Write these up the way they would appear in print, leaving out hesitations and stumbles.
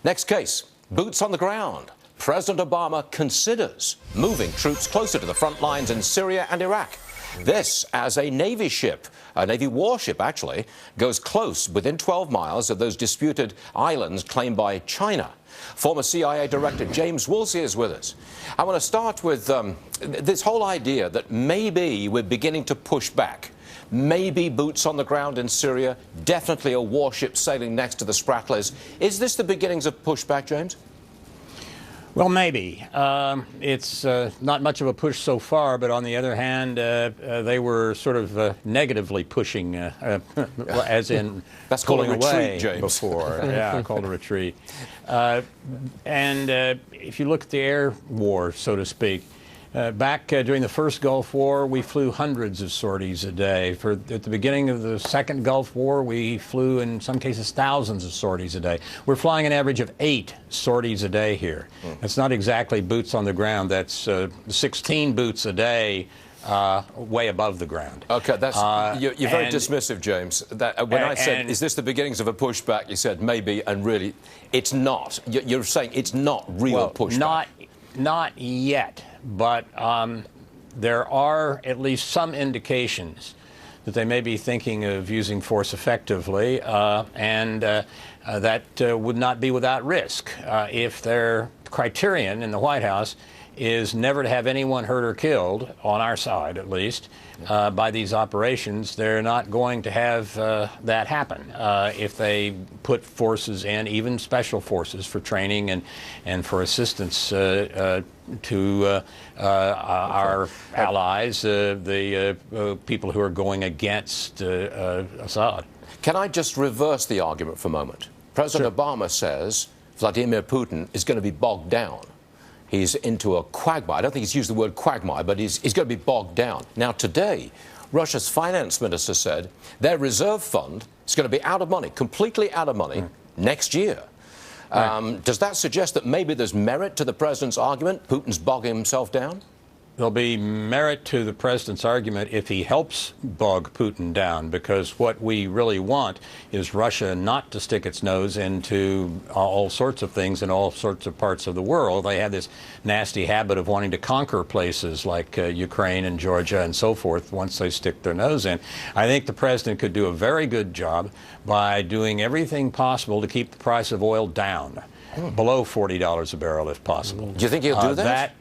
Next case, boots on the ground. President Obama considers moving troops closer to the front lines in Syria and Iraq. This as a Navy ship, a Navy warship actually, goes close within 12 miles of those disputed islands claimed by China. Former CIA Director James Woolsey is with us. I want to start with this whole idea that maybe we're beginning to push back. Maybe boots on the ground in Syria, definitely a warship sailing next to the Sprattlers. Is this the beginnings of pushback, James? Well, maybe. It's not much of a push so far, but on the other hand, they were sort of negatively pushing, as in that's pulling called a away retreat, James. Before. Yeah, called a retreat. And if you look at the air war, so to speak, back during the first Gulf War, we flew hundreds of sorties a day. At the beginning of the second Gulf War, we flew, in some cases, thousands of sorties a day. We're flying an average of 8 sorties a day here. That's not exactly boots on the ground. That's 16 boots a day, way above the ground. Okay, that's you're very dismissive, James. When I said, is this the beginnings of a pushback, you said maybe, and really, it's not. You're saying it's not real pushback. Not yet, but there are at least some indications that they may be thinking of using force effectively, and that would not be without risk. If their criterion in the White House is never to have anyone hurt or killed, on our side at least, by these operations, they're not going to have that happen if they put forces in, even special forces for training and for assistance to our allies, the people who are going against Assad. Can I just reverse the argument for a moment? President Obama says Vladimir Putin is going to be bogged down. He's into a quagmire. I don't think he's used the word quagmire, but he's going to be bogged down. Now, today, Russia's finance minister said their reserve fund is going to be out of money, completely out of money, next year. Does that suggest that maybe there's merit to the president's argument? Putin's bogging himself down? There'll be merit to the president's argument if he helps bog Putin down, because what we really want is Russia not to stick its nose into all sorts of things in all sorts of parts of the world. They have this nasty habit of wanting to conquer places like Ukraine and Georgia and so forth once they stick their nose in. I think the president could do a very good job by doing everything possible to keep the price of oil down, below $40 a barrel if possible. Do you think he'll do that?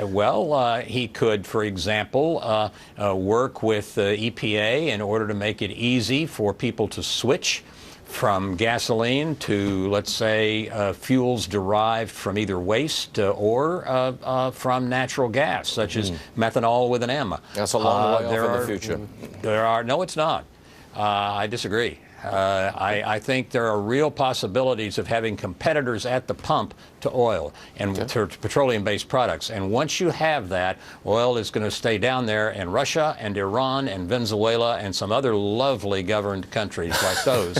Well, he could, for example, work with EPA in order to make it easy for people to switch from gasoline to, let's say, fuels derived from either waste or from natural gas, such as methanol with an M. That's a long way off in the future. No, it's not. I disagree. I think there are real possibilities of having competitors at the pump to oil and to petroleum-based products. And once you have that, oil is going to stay down there, and Russia and Iran and Venezuela and some other lovely governed countries like those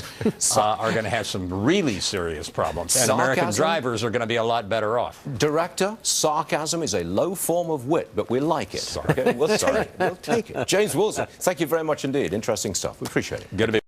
are going to have some really serious problems. And American drivers are going to be a lot better off. Director, sarcasm is a low form of wit, but we like it. Okay? We'll take it. James Woolsey, thank you very much indeed. Interesting stuff. We appreciate it. Good to be